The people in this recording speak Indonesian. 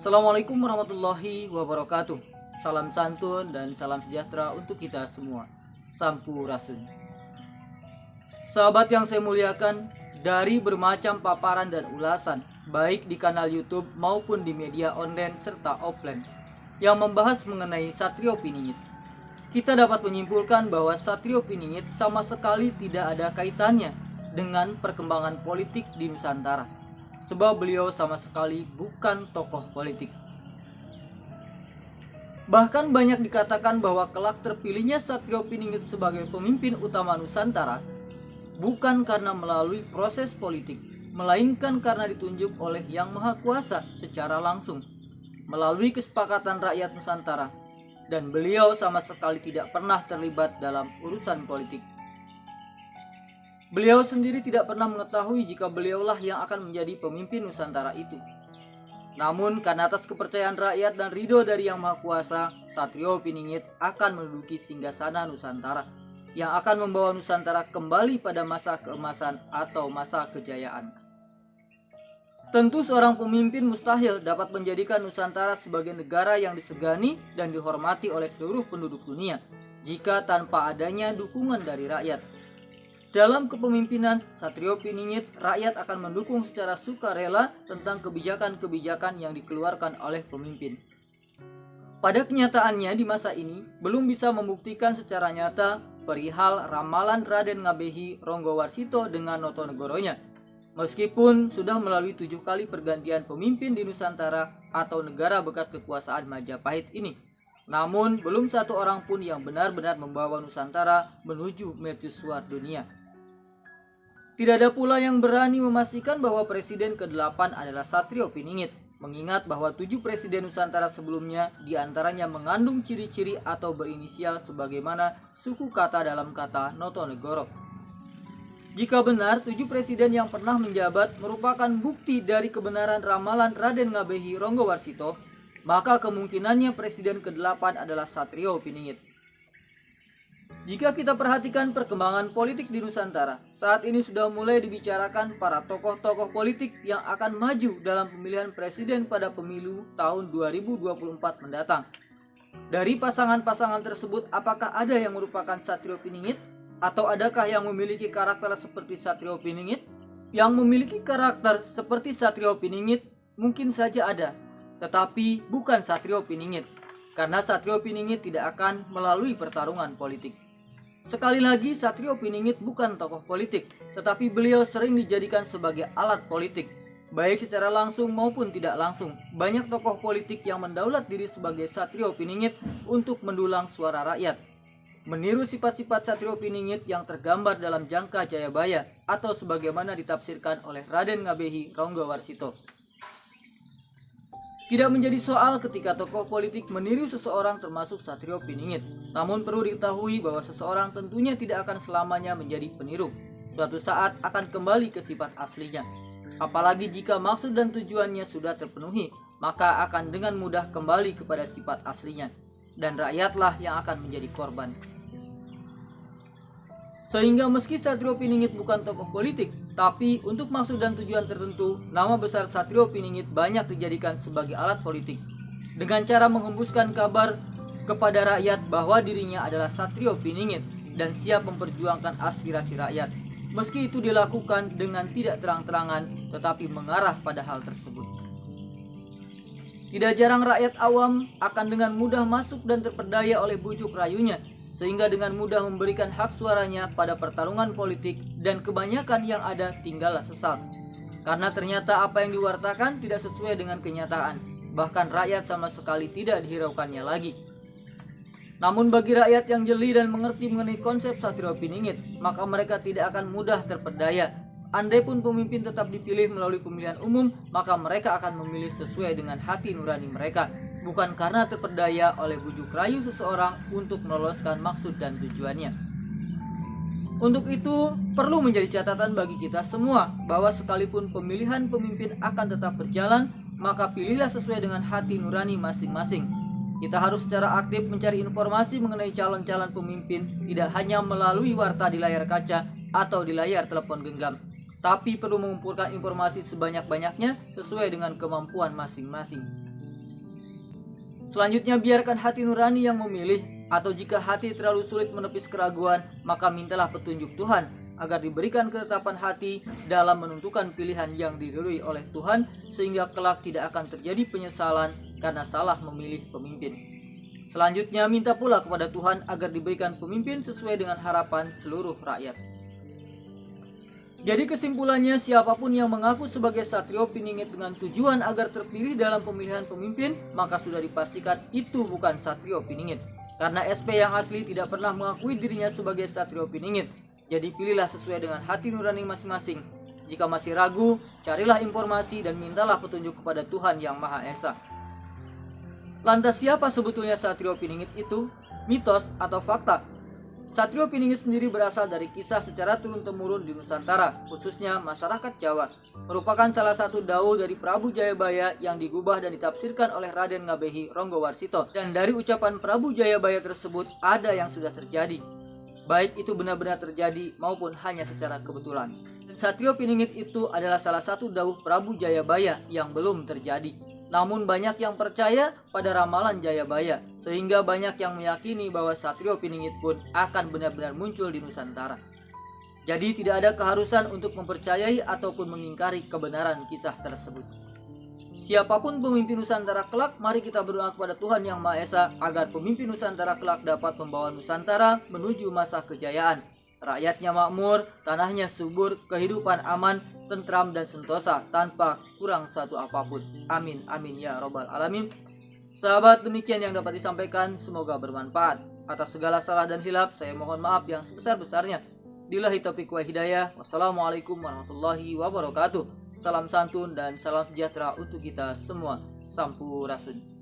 Assalamualaikum warahmatullahi wabarakatuh. Salam santun dan salam sejahtera untuk kita semua. Sampurasun. Sahabat yang saya muliakan, dari bermacam paparan dan ulasan, baik di kanal YouTube maupun di media online serta offline, yang membahas mengenai Satrio Piningit, kita dapat menyimpulkan bahwa Satrio Piningit sama sekali tidak ada kaitannya dengan perkembangan politik di Nusantara, sebab beliau sama sekali bukan tokoh politik. Bahkan banyak dikatakan bahwa kelak terpilihnya Satrio Piningit sebagai pemimpin utama Nusantara bukan karena melalui proses politik, melainkan karena ditunjuk oleh Yang Maha Kuasa secara langsung melalui kesepakatan rakyat Nusantara, dan beliau sama sekali tidak pernah terlibat dalam urusan politik. Beliau sendiri tidak pernah mengetahui jika beliaulah yang akan menjadi pemimpin Nusantara itu. Namun karena atas kepercayaan rakyat dan ridho dari Yang Maha Kuasa, Satrio Piningit akan menduduki singgasana Nusantara yang akan membawa Nusantara kembali pada masa keemasan atau masa kejayaan. Tentu seorang pemimpin mustahil dapat menjadikan Nusantara sebagai negara yang disegani dan dihormati oleh seluruh penduduk dunia jika tanpa adanya dukungan dari rakyat. Dalam kepemimpinan Satrio Piningit, rakyat akan mendukung secara sukarela tentang kebijakan-kebijakan yang dikeluarkan oleh pemimpin. Pada kenyataannya di masa ini belum bisa membuktikan secara nyata perihal ramalan Raden Ngabehi Ronggowarsito dengan Notonegoronya, meskipun sudah melalui 7 kali pergantian pemimpin di Nusantara atau negara bekas kekuasaan Majapahit ini. Namun belum satu orang pun yang benar-benar membawa Nusantara menuju mercusuar dunia. Tidak ada pula yang berani memastikan bahwa presiden ke-8 adalah Satrio Piningit, mengingat bahwa 7 presiden Nusantara sebelumnya diantaranya mengandung ciri-ciri atau berinisial sebagaimana suku kata dalam kata Notonegoro. Jika benar 7 presiden yang pernah menjabat merupakan bukti dari kebenaran ramalan Raden Ngabehi Ronggowarsito, maka kemungkinannya presiden ke-8 adalah Satrio Piningit. Jika kita perhatikan perkembangan politik di Nusantara, saat ini sudah mulai dibicarakan para tokoh-tokoh politik yang akan maju dalam pemilihan presiden pada pemilu tahun 2024 mendatang. Dari pasangan-pasangan tersebut, apakah ada yang merupakan Satrio Piningit? Atau adakah yang memiliki karakter seperti Satrio Piningit? Yang memiliki karakter seperti Satrio Piningit mungkin saja ada, tetapi bukan Satrio Piningit, karena Satrio Piningit tidak akan melalui pertarungan politik. Sekali lagi, Satrio Piningit bukan tokoh politik, tetapi beliau sering dijadikan sebagai alat politik, baik secara langsung maupun tidak langsung. Banyak tokoh politik yang mendaulat diri sebagai Satrio Piningit untuk mendulang suara rakyat, meniru sifat-sifat Satrio Piningit yang tergambar dalam Jangka Jayabaya atau sebagaimana ditafsirkan oleh Raden Ngabehi Ronggowarsito. Tidak menjadi soal ketika tokoh politik meniru seseorang termasuk Satrio Piningit. Namun perlu diketahui bahwa seseorang tentunya tidak akan selamanya menjadi peniru. Suatu saat akan kembali ke sifat aslinya. Apalagi jika maksud dan tujuannya sudah terpenuhi, maka akan dengan mudah kembali kepada sifat aslinya. Dan rakyatlah yang akan menjadi korban. Sehingga meski Satrio Piningit bukan tokoh politik, tapi untuk maksud dan tujuan tertentu, nama besar Satrio Piningit banyak dijadikan sebagai alat politik, dengan cara menghembuskan kabar kepada rakyat bahwa dirinya adalah Satrio Piningit dan siap memperjuangkan aspirasi rakyat, meski itu dilakukan dengan tidak terang-terangan tetapi mengarah pada hal tersebut. Tidak jarang rakyat awam akan dengan mudah masuk dan terperdaya oleh bujuk rayunya, sehingga dengan mudah memberikan hak suaranya pada pertarungan politik, dan kebanyakan yang ada tinggallah sesal. Karena ternyata apa yang diwartakan tidak sesuai dengan kenyataan, bahkan rakyat sama sekali tidak dihiraukannya lagi. Namun bagi rakyat yang jeli dan mengerti mengenai konsep Satrio Piningit, maka mereka tidak akan mudah terperdaya. Andai pun pemimpin tetap dipilih melalui pemilihan umum, maka mereka akan memilih sesuai dengan hati nurani mereka, bukan karena terperdaya oleh bujuk rayu seseorang untuk meloloskan maksud dan tujuannya. Untuk itu, perlu menjadi catatan bagi kita semua bahwa sekalipun pemilihan pemimpin akan tetap berjalan, maka pilihlah sesuai dengan hati nurani masing-masing. Kita harus secara aktif mencari informasi mengenai calon-calon pemimpin, tidak hanya melalui warta di layar kaca atau di layar telepon genggam, tapi perlu mengumpulkan informasi sebanyak-banyaknya sesuai dengan kemampuan masing-masing. Selanjutnya, biarkan hati nurani yang memilih, atau jika hati terlalu sulit menepis keraguan, maka mintalah petunjuk Tuhan agar diberikan ketetapan hati dalam menentukan pilihan yang diridhoi oleh Tuhan, sehingga kelak tidak akan terjadi penyesalan karena salah memilih pemimpin. Selanjutnya, minta pula kepada Tuhan agar diberikan pemimpin sesuai dengan harapan seluruh rakyat. Jadi kesimpulannya, siapapun yang mengaku sebagai Satrio Piningit dengan tujuan agar terpilih dalam pemilihan pemimpin, maka sudah dipastikan itu bukan Satrio Piningit. Karena SP yang asli tidak pernah mengakui dirinya sebagai Satrio Piningit. Jadi pilihlah sesuai dengan hati nurani masing-masing. Jika masih ragu, carilah informasi dan mintalah petunjuk kepada Tuhan Yang Maha Esa. Lantas siapa sebetulnya Satrio Piningit itu? Mitos atau fakta? Satrio Piningit sendiri berasal dari kisah secara turun-temurun di Nusantara, khususnya masyarakat Jawa. Merupakan salah satu dauh dari Prabu Jayabaya yang digubah dan ditafsirkan oleh Raden Ngabehi Ronggowarsito. Dan dari ucapan Prabu Jayabaya tersebut ada yang sudah terjadi, baik itu benar-benar terjadi maupun hanya secara kebetulan. Satrio Piningit itu adalah salah satu dauh Prabu Jayabaya yang belum terjadi. Namun banyak yang percaya pada ramalan Jayabaya, sehingga banyak yang meyakini bahwa Satrio Piningit pun akan benar-benar muncul di Nusantara. Jadi tidak ada keharusan untuk mempercayai ataupun mengingkari kebenaran kisah tersebut. Siapapun pemimpin Nusantara kelak, mari kita berdoa kepada Tuhan Yang Maha Esa agar pemimpin Nusantara kelak dapat membawa Nusantara menuju masa kejayaan. Rakyatnya makmur, tanahnya subur, kehidupan aman, tentram dan sentosa tanpa kurang satu apapun. Amin, amin ya robbal alamin. Sahabat, demikian yang dapat disampaikan, semoga bermanfaat. Atas segala salah dan hilaf, saya mohon maaf yang sebesar-besarnya. Billahi taufiq wa hidayah. Wassalamualaikum warahmatullahi wabarakatuh. Salam santun dan salam sejahtera untuk kita semua. Sampurasun.